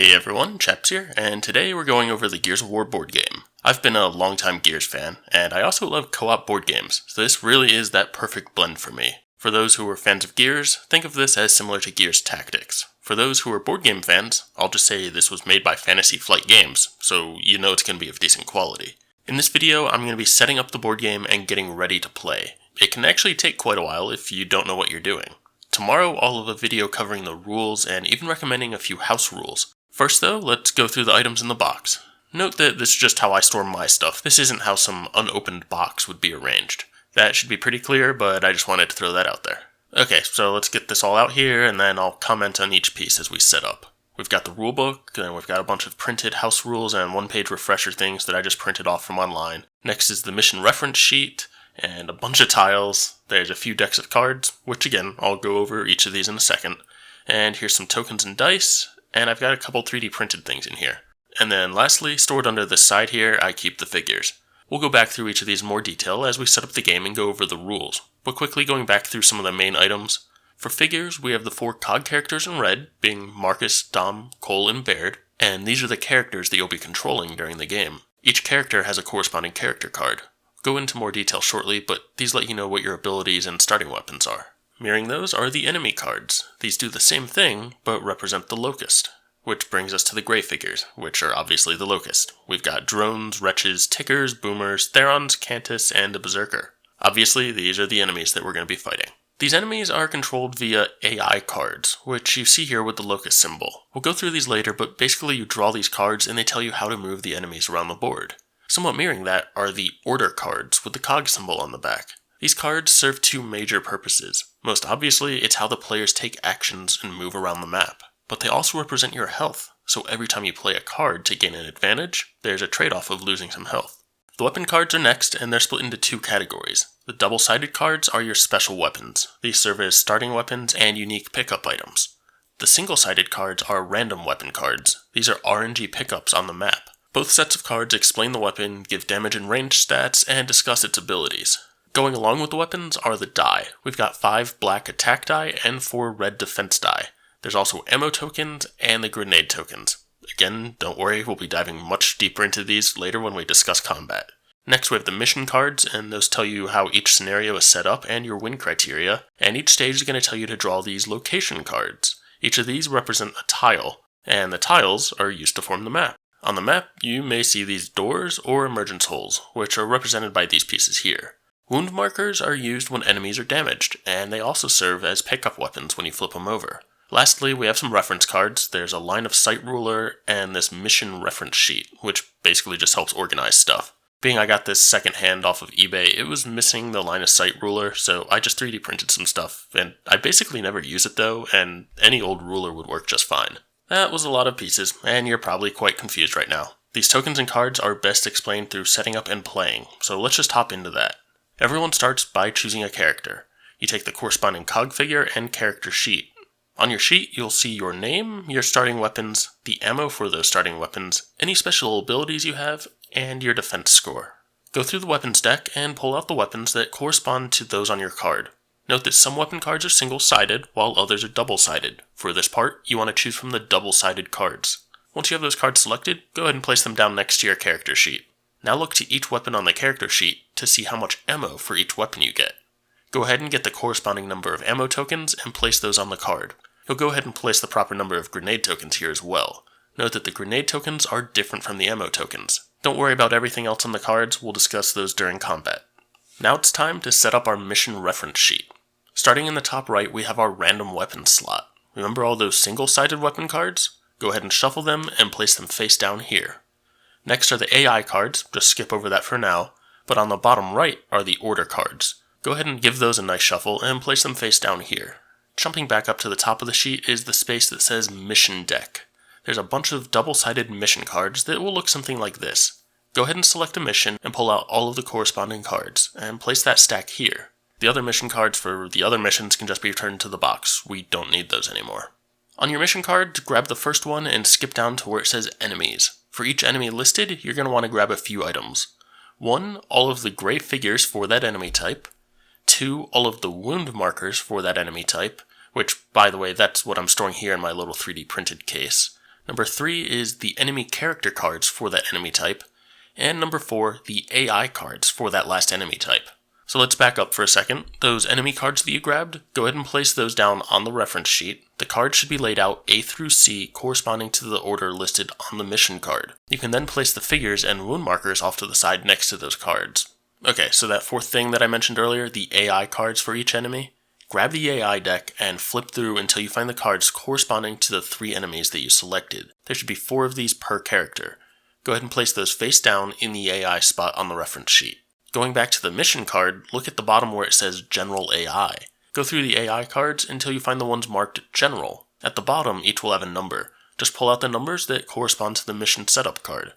Hey everyone, Chaps here, and today we're going over the Gears of War board game. I've been a longtime Gears fan, and I also love co-op board games, so this really is that perfect blend for me. For those who are fans of Gears, think of this as similar to Gears Tactics. For those who are board game fans, I'll just say this was made by Fantasy Flight Games, so you know it's going to be of decent quality. In this video, I'm going to be setting up the board game and getting ready to play. It can actually take quite a while if you don't know what you're doing. Tomorrow, I'll have a video covering the rules and even recommending a few house rules. First though, let's go through the items in the box. Note that this is just how I store my stuff. This isn't how some unopened box would be arranged. That should be pretty clear, but I just wanted to throw that out there. Okay, so let's get this all out here, and then I'll comment on each piece as we set up. We've got the rulebook, and we've got a bunch of printed house rules and one-page refresher things that I just printed off from online. Next is the mission reference sheet, and a bunch of tiles. There's a few decks of cards, which again, I'll go over each of these in a second. And here's some tokens and dice, and I've got a couple 3D printed things in here. And then lastly, stored under this side here, I keep the figures. We'll go back through each of these in more detail as we set up the game and go over the rules. But quickly going back through some of the main items. For figures, we have the 4 COG characters in red, being Marcus, Dom, Cole, and Baird, and these are the characters that you'll be controlling during the game. Each character has a corresponding character card. Go into more detail shortly, but these let you know what your abilities and starting weapons are. Mirroring those are the enemy cards. These do the same thing, but represent the Locust. Which brings us to the gray figures, which are obviously the Locust. We've got drones, wretches, tickers, boomers, therons, Cantus, and a berserker. Obviously, these are the enemies that we're going to be fighting. These enemies are controlled via AI cards, which you see here with the Locust symbol. We'll go through these later, but basically you draw these cards and they tell you how to move the enemies around the board. Somewhat mirroring that are the order cards with the COG symbol on the back. These cards serve 2 major purposes. Most obviously, it's how the players take actions and move around the map. But they also represent your health, so every time you play a card to gain an advantage, there's a trade-off of losing some health. The weapon cards are next, and they're split into 2 categories. The double-sided cards are your special weapons. These serve as starting weapons and unique pickup items. The single-sided cards are random weapon cards. These are RNG pickups on the map. Both sets of cards explain the weapon, give damage and range stats, and discuss its abilities. Going along with the weapons are the die. We've got 5 black attack die and 4 red defense die. There's also ammo tokens and the grenade tokens. Again, don't worry, we'll be diving much deeper into these later when we discuss combat. Next we have the mission cards, and those tell you how each scenario is set up and your win criteria, and each stage is going to tell you to draw these location cards. Each of these represent a tile, and the tiles are used to form the map. On the map, you may see these doors or emergence holes, which are represented by these pieces here. Wound markers are used when enemies are damaged, and they also serve as pickup weapons when you flip them over. Lastly, we have some reference cards. There's a line of sight ruler and this mission reference sheet, which basically just helps organize stuff. Being I got this secondhand off of eBay, it was missing the line of sight ruler, so I just 3D printed some stuff, and I basically never use it though, and any old ruler would work just fine. That was a lot of pieces, and you're probably quite confused right now. These tokens and cards are best explained through setting up and playing, so let's just hop into that. Everyone starts by choosing a character. You take the corresponding COG figure and character sheet. On your sheet, you'll see your name, your starting weapons, the ammo for those starting weapons, any special abilities you have, and your defense score. Go through the weapons deck and pull out the weapons that correspond to those on your card. Note that some weapon cards are single-sided, while others are double-sided. For this part, you want to choose from the double-sided cards. Once you have those cards selected, go ahead and place them down next to your character sheet. Now look to each weapon on the character sheet to see how much ammo for each weapon you get. Go ahead and get the corresponding number of ammo tokens and place those on the card. You'll go ahead and place the proper number of grenade tokens here as well. Note that the grenade tokens are different from the ammo tokens. Don't worry about everything else on the cards, we'll discuss those during combat. Now it's time to set up our mission reference sheet. Starting in the top right, we have our random weapons slot. Remember all those single-sided weapon cards? Go ahead and shuffle them and place them face down here. Next are the AI cards, just skip over that for now, but on the bottom right are the order cards. Go ahead and give those a nice shuffle and place them face down here. Jumping back up to the top of the sheet is the space that says Mission Deck. There's a bunch of double-sided mission cards that will look something like this. Go ahead and select a mission and pull out all of the corresponding cards, and place that stack here. The other mission cards for the other missions can just be returned to the box. We don't need those anymore. On your mission card, grab the first one and skip down to where it says Enemies. For each enemy listed, you're going to want to grab a few items. 1, all of the gray figures for that enemy type. 2, all of the wound markers for that enemy type, which, by the way, that's what I'm storing here in my little 3D printed case. Number 3 is the enemy character cards for that enemy type. And number 4, the AI cards for that last enemy type. So let's back up for a second. Those enemy cards that you grabbed, go ahead and place those down on the reference sheet. The cards should be laid out A through C corresponding to the order listed on the mission card. You can then place the figures and wound markers off to the side next to those cards. Okay, so that fourth thing that I mentioned earlier, the AI cards for each enemy, grab the AI deck and flip through until you find the cards corresponding to the 3 enemies that you selected. There should be 4 of these per character. Go ahead and place those face down in the AI spot on the reference sheet. Going back to the mission card, look at the bottom where it says General AI. Go through the AI cards until you find the ones marked General. At the bottom, each will have a number. Just pull out the numbers that correspond to the mission setup card.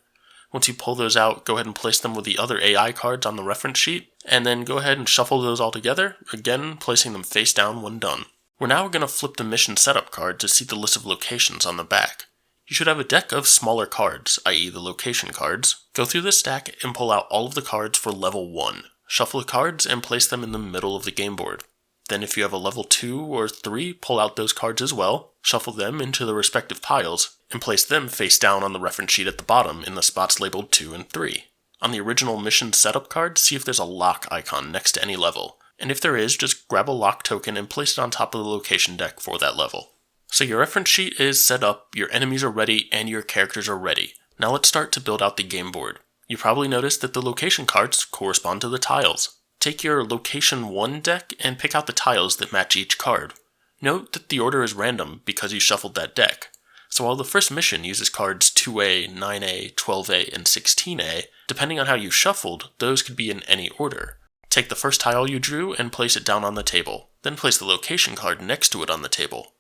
Once you pull those out, go ahead and place them with the other AI cards on the reference sheet, and then go ahead and shuffle those all together, again placing them face down when done. We're now going to flip the mission setup card to see the list of locations on the back. You should have a deck of smaller cards, i.e. the location cards. Go through the stack and pull out all of the cards for level 1. Shuffle the cards and place them in the middle of the game board. Then if you have a level 2 or 3, pull out those cards as well, shuffle them into the respective piles, and place them face down on the reference sheet at the bottom in the spots labeled 2 and 3. On the original mission setup card, see if there's a lock icon next to any level, and if there is, just grab a lock token and place it on top of the location deck for that level. So your reference sheet is set up, your enemies are ready, and your characters are ready. Now let's start to build out the game board. You probably noticed that the location cards correspond to the tiles. Take your location 1 deck and pick out the tiles that match each card. Note that the order is random because you shuffled that deck. So while the first mission uses cards 2A, 9A, 12A, and 16A, depending on how you shuffled, those could be in any order. Take the first tile you drew and place it down on the table. Then place the location card next to it on the table.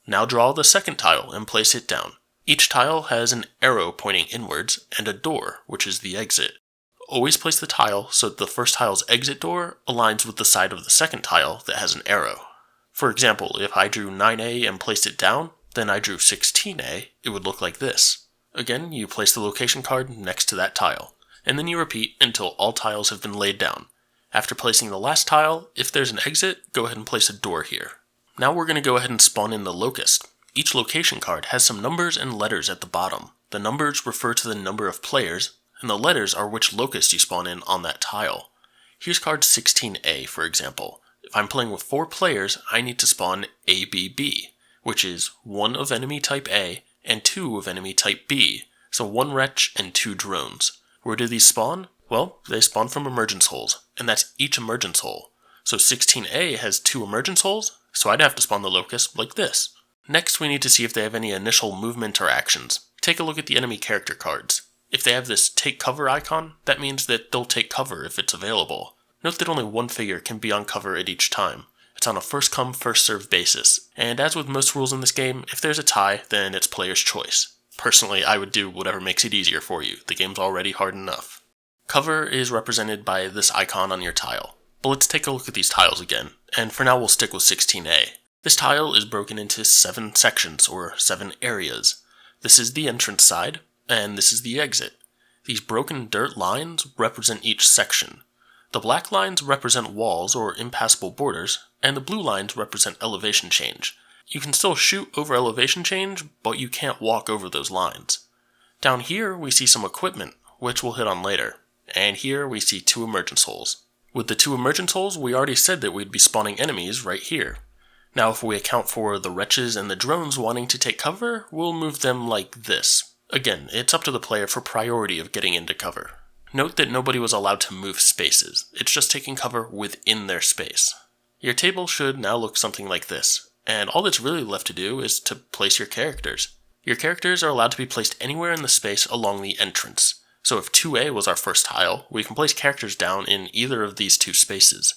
Now draw the second tile and place it down. Each tile has an arrow pointing inwards and a door, which is the exit. Always place the tile so that the first tile's exit door aligns with the side of the second tile that has an arrow. For example, if I drew 9A and placed it down, then I drew 16A, it would look like this. Again, you place the location card next to that tile, and then you repeat until all tiles have been laid down. After placing the last tile, if there's an exit, go ahead and place a door here. Now we're going to go ahead and spawn in the Locust. Each location card has some numbers and letters at the bottom. The numbers refer to the number of players, and the letters are which Locust you spawn in on that tile. Here's card 16A, for example. If I'm playing with 4 players, I need to spawn ABB, which is 1 of enemy type A and 2 of enemy type B, so 1 wretch and 2 drones. Where do these spawn? Well, they spawn from emergence holes, and that's each emergence hole. So 16A has 2 emergence holes, so I'd have to spawn the Locust like this. Next, we need to see if they have any initial movement or actions. Take a look at the enemy character cards. If they have this take cover icon, that means that they'll take cover if it's available. Note that only 1 figure can be on cover at each time. It's on a first come, first served basis, and as with most rules in this game, if there's a tie, then it's player's choice. Personally, I would do whatever makes it easier for you. The game's already hard enough. Cover is represented by this icon on your tile. But let's take a look at these tiles again, and for now we'll stick with 16A. This tile is broken into 7 sections, or 7 areas. This is the entrance side, and this is the exit. These broken dirt lines represent each section. The black lines represent walls or impassable borders, and the blue lines represent elevation change. You can still shoot over elevation change, but you can't walk over those lines. Down here we see some equipment, which we'll hit on later, and here we see 2 emergence holes. With the 2 emergence holes, we already said that we'd be spawning enemies right here. Now if we account for the wretches and the drones wanting to take cover, we'll move them like this. Again, it's up to the player for priority of getting into cover. Note that nobody was allowed to move spaces, it's just taking cover within their space. Your table should now look something like this, and all that's really left to do is to place your characters. Your characters are allowed to be placed anywhere in the space along the entrance. So if 2A was our first tile, we can place characters down in either of these 2 spaces.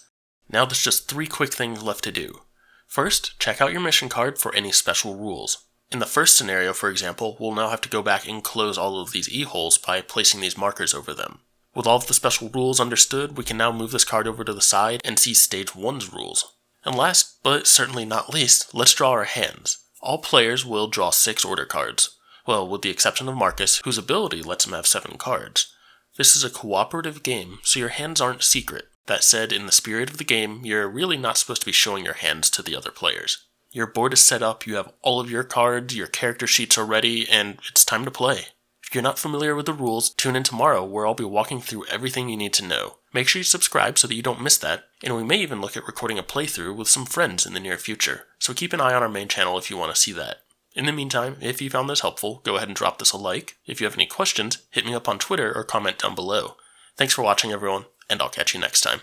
Now there's just 3 quick things left to do. First, check out your mission card for any special rules. In the first scenario, for example, we'll now have to go back and close all of these E-holes by placing these markers over them. With all of the special rules understood, we can now move this card over to the side and see Stage 1's rules. And last, but certainly not least, let's draw our hands. All players will draw 6 order cards. Well, with the exception of Marcus, whose ability lets him have 7 cards. This is a cooperative game, so your hands aren't secret. That said, in the spirit of the game, you're really not supposed to be showing your hands to the other players. Your board is set up, you have all of your cards, your character sheets are ready, and it's time to play. If you're not familiar with the rules, tune in tomorrow where I'll be walking through everything you need to know. Make sure you subscribe so that you don't miss that, and we may even look at recording a playthrough with some friends in the near future, so keep an eye on our main channel if you want to see that. In the meantime, if you found this helpful, go ahead and drop this a like. If you have any questions, hit me up on Twitter or comment down below. Thanks for watching everyone, and I'll catch you next time.